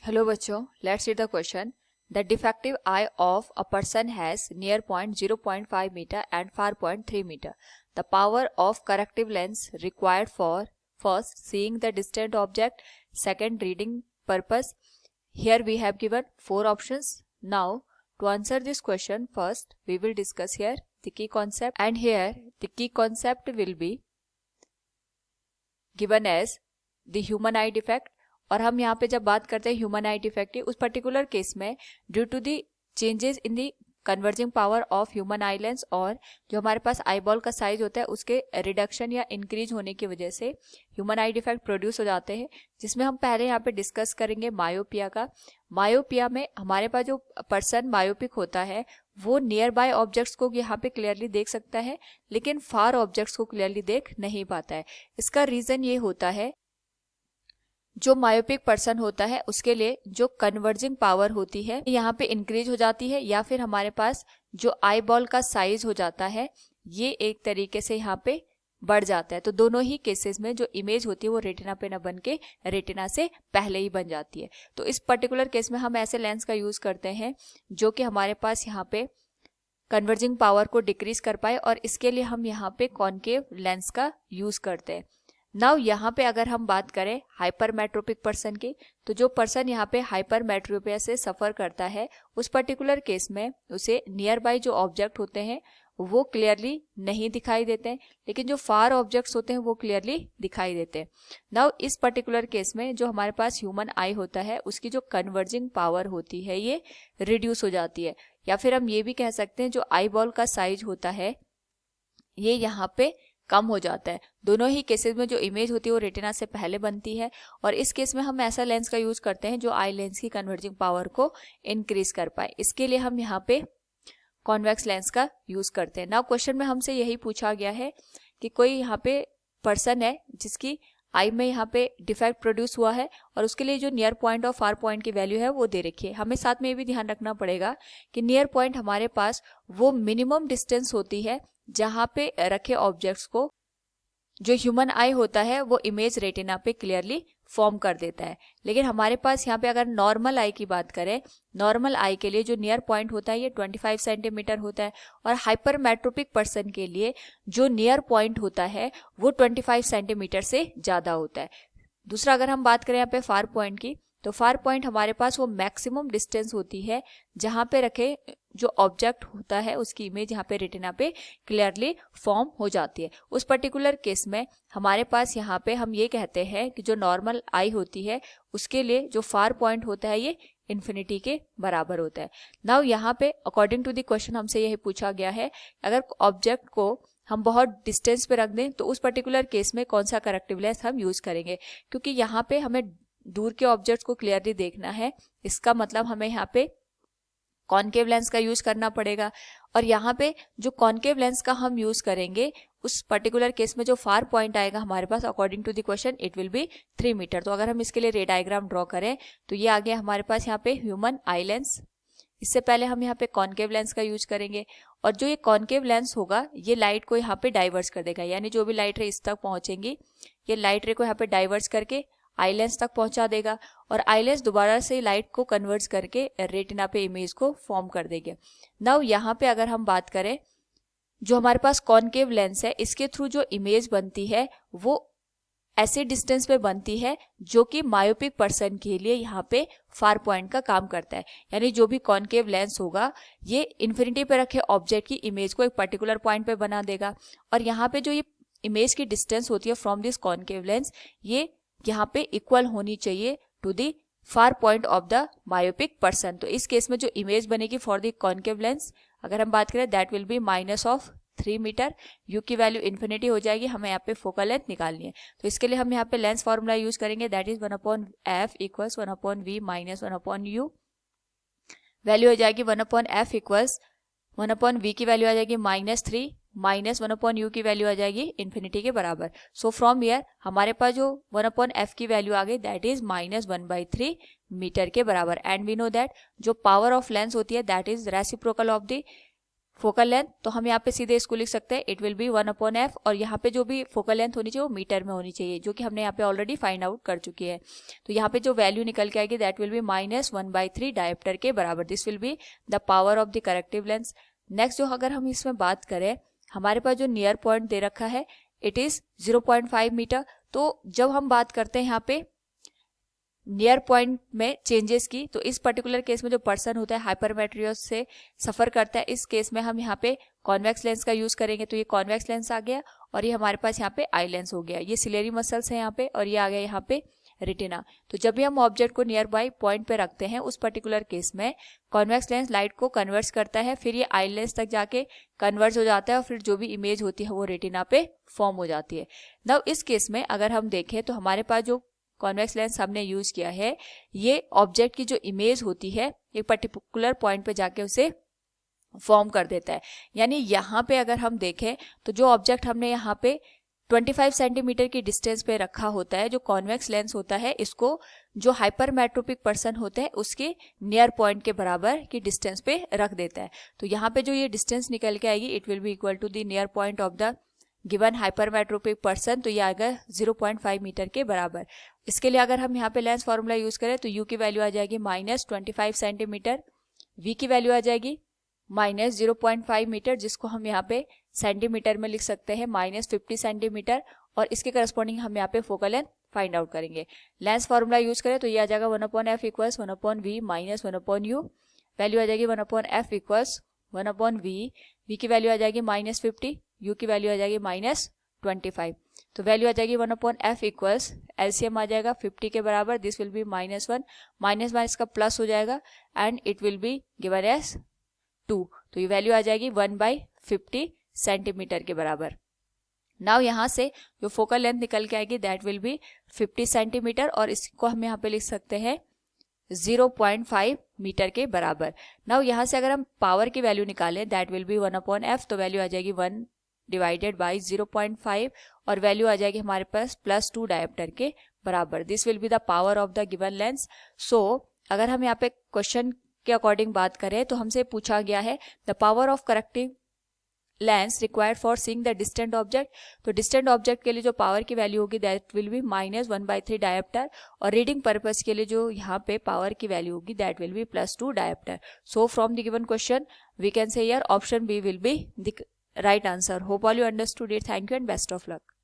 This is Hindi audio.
हेलो बच्चों, let's read the question. The defective eye of a person has near point 0.5 metre and far point 3 metre. The power of corrective lens required for first seeing the distant object, second reading purpose. Here we have given 4 options. Now to answer this question, first we will discuss here the key concept, and here the key concept will be given as the human eye defect. और हम यहाँ पे जब बात करते हैं ह्यूमन आई डिफेक्ट की, उस पर्टिकुलर केस में due to the changes in the converging power of human eye lens और जो हमारे पास आई बॉल का साइज होता है उसके रिडक्शन या इंक्रीज होने की वजह से ह्यूमन आई डिफेक्ट प्रोड्यूस हो जाते हैं, जिसमें हम पहले यहाँ पे डिस्कस करेंगे मायोपिया का. मायोपिया में हमारे पास जो पर्सन मायोपिक होता है वो नियर बाय ऑब्जेक्ट्स को यहाँ पे क्लियरली देख सकता है, लेकिन फार ऑब्जेक्ट्स को क्लियरली देख नहीं पाता है. इसका रीजन ये होता है, जो मायोपिक पर्सन होता है उसके लिए जो कन्वर्जिंग पावर होती है यहाँ पे इंक्रीज हो जाती है, या फिर हमारे पास जो आई बॉल का साइज हो जाता है ये एक तरीके से यहाँ पे बढ़ जाता है. तो दोनों ही केसेस में जो इमेज होती है वो रेटिना पे न बन के रेटिना से पहले ही बन जाती है. तो इस पर्टिकुलर केस में हम ऐसे लेंस का यूज करते हैं जो कि हमारे पास यहाँ पे कन्वर्जिंग पावर को डिक्रीज कर पाए, और इसके लिए हम यहाँ पे कॉनकेव लेंस का यूज करते हैं. नाउ यहाँ पे अगर हम बात करें हाइपरमेट्रोपिक पर्सन की, तो जो पर्सन यहाँ पे हाइपरमेट्रोपिया से सफर करता है उस पर्टिकुलर केस में उसे नियर बाय जो ऑब्जेक्ट होते हैं वो क्लियरली नहीं दिखाई देते हैं, लेकिन जो फार ऑब्जेक्ट्स होते हैं वो क्लियरली दिखाई देते हैं. नाउ इस पर्टिकुलर केस में जो हमारे पास ह्यूमन आई होता है उसकी जो कन्वर्जिंग पावर होती है ये रिड्यूस हो जाती है, या फिर हम ये भी कह सकते हैं जो आई बॉल का साइज होता है ये यहाँ पे कम हो जाता है. दोनों ही केसेस में जो इमेज होती है वो रेटिना से पहले बनती है, और इस केस में हम ऐसा लेंस का यूज करते हैं जो आई लेंस की कन्वर्जिंग पावर को इंक्रीज कर पाए. इसके लिए हम यहाँ पे कॉन्वेक्स लेंस का यूज करते हैं. नाउ क्वेश्चन में हमसे यही पूछा गया है कि कोई यहाँ पे पर्सन है जिसकी आई में यहाँ पे डिफेक्ट प्रोड्यूस हुआ है और उसके लिए जो नियर पॉइंट और फार पॉइंट की वैल्यू है वो दे रखी है. हमें साथ में ये भी ध्यान रखना पड़ेगा कि नियर पॉइंट हमारे पास वो मिनिमम डिस्टेंस होती है जहाँ पे रखे ऑब्जेक्ट्स को जो ह्यूमन आई होता है वो इमेज रेटिना पे क्लियरली फॉर्म कर देता है. लेकिन हमारे पास यहाँ पे अगर नॉर्मल आई की बात करें, नॉर्मल आई के लिए जो नियर पॉइंट होता है ये 25 सेंटीमीटर होता है, और हाइपरमेट्रोपिक पर्सन के लिए जो नियर पॉइंट होता है वो 25 सेंटीमीटर से ज़्यादा होता है. दूसरा अगर हम बात करें यहाँ पे फार पॉइंट की, तो फार पॉइंट हमारे पास वो मैक्सिमम डिस्टेंस होती है जहाँ पे रखे जो ऑब्जेक्ट होता है उसकी इमेज यहाँ पे रेटिना पे क्लियरली फॉर्म हो जाती है. उस पर्टिकुलर केस में हमारे पास यहाँ पे हम ये कहते हैं कि जो नॉर्मल आई होती है उसके लिए जो फार पॉइंट होता है ये इन्फिनिटी के बराबर होता है. नाउ यहाँ पे अकॉर्डिंग टू द क्वेश्चन हमसे यही पूछा गया है, अगर ऑब्जेक्ट को हम बहुत डिस्टेंस पे रख दें तो उस पर्टिकुलर केस में कौन सा करेक्टिव लेंस हम यूज करेंगे, क्योंकि यहाँ पे हमें दूर के ऑब्जेक्ट्स को क्लियरली देखना है. इसका मतलब हमें यहाँ पे कॉनकेव लेंस का यूज करना पड़ेगा, और यहाँ पे जो कॉनकेव लेंस का हम यूज करेंगे उस पर्टिकुलर केस में जो फार पॉइंट आएगा हमारे पास according to the question it will be 3 metre. तो अगर हम इसके लिए रे डायग्राम ड्रॉ करें तो ये आ गया हमारे पास यहाँ पे ह्यूमन आई लेंस. इससे पहले हम यहाँ पे कॉनकेव लेंस का यूज करेंगे, और जो ये कॉनकेव लेंस होगा ये लाइट को यहाँ पे डाइवर्स कर देगा, यानी जो भी लाइट रे इस तक पहुंचेंगी ये लाइट रे को यहाँ पे डाइवर्स करके आई लेंस तक पहुंचा देगा, और आई लेंस दोबारा से लाइट को कन्वर्ट करके रेटिना पे इमेज को फॉर्म कर देगी. नाउ यहाँ पे अगर हम बात करें जो हमारे पास कॉनकेव लेंस है इसके थ्रू जो इमेज बनती है वो ऐसे डिस्टेंस पे बनती है जो कि मायोपिक पर्सन के लिए यहाँ पे फार पॉइंट का काम करता है. यानी जो भी कॉनकेव लेंस होगा ये इन्फिनिटी पे रखे ऑब्जेक्ट की इमेज को एक पर्टिकुलर पॉइंट पे बना देगा, और यहाँ पे जो ये इमेज की डिस्टेंस होती है फ्रॉम दिस कॉनकेव लेंस ये यहाँ पे इक्वल होनी चाहिए to the far point of the myopic person. तो इस केस में जो इमेज बनेगी फॉर द कॉनकेव लेंस अगर हम बात करें that will be -3 metre. U की वैल्यू इन्फिनिटी हो जाएगी, हमें यहाँ पे फोकल लेंथ निकालनी है. तो इसके लिए हम यहाँ पे लेंस फॉर्मूला यूज करेंगे, that is 1/f equals 1/v minus 1/u. Value हो जाएगी 1/f इक्वल्स 1/v की वैल्यू आ जाएगी -3 माइनस 1/u की वैल्यू आ जाएगी इन्फिनिटी के बराबर. सो फ्रॉम हियर हमारे पास जो 1/f की वैल्यू आ गई दैट इज -1/3 मीटर के बराबर. एंड वी नो दैट जो पावर ऑफ लेंस होती है that is reciprocal of the focal length, तो हम यहाँ पे सीधे इसको लिख सकते हैं, इट विल बी 1/f, और यहाँ पे जो भी फोकल लेंथ होनी चाहिए वो मीटर में होनी चाहिए, जो कि हमने यहाँ पे ऑलरेडी फाइंड आउट कर चुकी है। तो यहाँ पे जो वैल्यू निकल के आएगी दैट विल बी -1/3 डायोप्टर के बराबर। This will be the power of the corrective lens. Next जो अगर हम इसमें बात करें, हमारे पास जो नियर पॉइंट दे रखा है इट इज 0.5 मीटर। तो जब हम बात करते हैं यहाँ पे नियर पॉइंट में चेंजेस की, तो इस पर्टिकुलर केस में जो पर्सन होता है हाइपरमेट्रियोस से सफर करता है, इस केस में हम यहाँ पे कॉन्वेक्स लेंस का यूज करेंगे। तो ये कॉन्वेक्स लेंस आ गया और ये हमारे पास यहाँ पे आई लेंस हो गया। ये सिलेरी मसल्स है यहाँ पे, और ये आ गया यहाँ पे रेटिना। तो जब भी हम ऑब्जेक्ट को नियर बाई पॉइंट पे रखते हैं, उस पर्टिकुलर केस में कॉन्वेक्स लेंस लाइट को कन्वर्ट्स करता है, फिर ये आई लेंस तक जाके कन्वर्ट हो जाता है, और फिर जो भी इमेज होती है वो रेटिना पे फॉर्म हो जाती है। नाउ इस केस में अगर हम देखें तो हमारे पास जो कॉन्वेक्स लेंस हमने यूज किया है, ये ऑब्जेक्ट की जो इमेज होती है एक पर्टिकुलर पॉइंट पे जाके उसे फॉर्म कर देता है। यानी यहाँ पे अगर हम देखें तो जो ऑब्जेक्ट हमने यहाँ पे 25 सेंटीमीटर की डिस्टेंस पे रखा होता है, जो कॉन्वेक्स लेंस होता है, इसको जो हाइपरमेट्रोपिक पर्सन होते हैं उसके नियर पॉइंट के बराबर की डिस्टेंस पे रख देता है। तो यहाँ पे जो ये डिस्टेंस निकल के आएगी it will be equal to the near point of the given hypermetropic person, तो ये आएगा 0.5 मीटर के बराबर। इसके लिए अगर हम यहाँ पे लेंस फॉर्मूला यूज करें तो u की वैल्यू आ जाएगी -25 सेंटीमीटर, v की वैल्यू आ जाएगी -0.5 मीटर, जिसको हम यहाँ पे सेंटीमीटर में लिख सकते हैं -50 सेंटीमीटर, और इसके करस्पॉन्डिंग हम यहाँ पे फोकल लेंथ फाइंड आउट करेंगे। लेंस फॉर्मूला यूज करें तो ये आ जाएगा 1/f equals 1/v minus 1/u, value आ जाएगी 1/f इक्वल्स 1/v, v की वैल्यू आ जाएगी -50, u की वैल्यू आ जाएगी -25, तो वैल्यू आ जाएगी 1/f इक्वल्स एलसीएम आ जाएगा 50 के बराबर, दिस विल बी -1 -1 इसका प्लस हो जाएगा and it will be given as 2, तो ये वैल्यू आ जाएगी 1/50 सेंटीमीटर के बराबर। नाउ यहाँ से जो फोकल लेंथ निकल के आएगी दैट विल बी 50 सेंटीमीटर, और इसको हम यहाँ पे लिख सकते हैं 0.5 मीटर के बराबर। नाउ यहाँ से अगर हम पावर की वैल्यू निकालें दैट विल बी 1/f, तो वैल्यू आ जाएगी 1 डिवाइडेड बाई 0.5, और वैल्यू आ जाएगी हमारे पास +2 डायोप्टर के बराबर। This will be the power of the given lens. So अगर हम यहाँ पे क्वेश्चन के अकॉर्डिंग बात करें तो हमसे पूछा गया है the power of corrective lens required for seeing the distant object. तो डिस्टेंट ऑब्जेक्ट के लिए जो पावर की वैल्यू होगी दैट विल बी -1/3 डायोप्टर, और रीडिंग पर्पस के लिए जो यहाँ पे पावर की वैल्यू होगी that will be +2 dioptre. So from the given question we can say here option B will be the right answer. Hope all you understood it. Thank you and best of luck.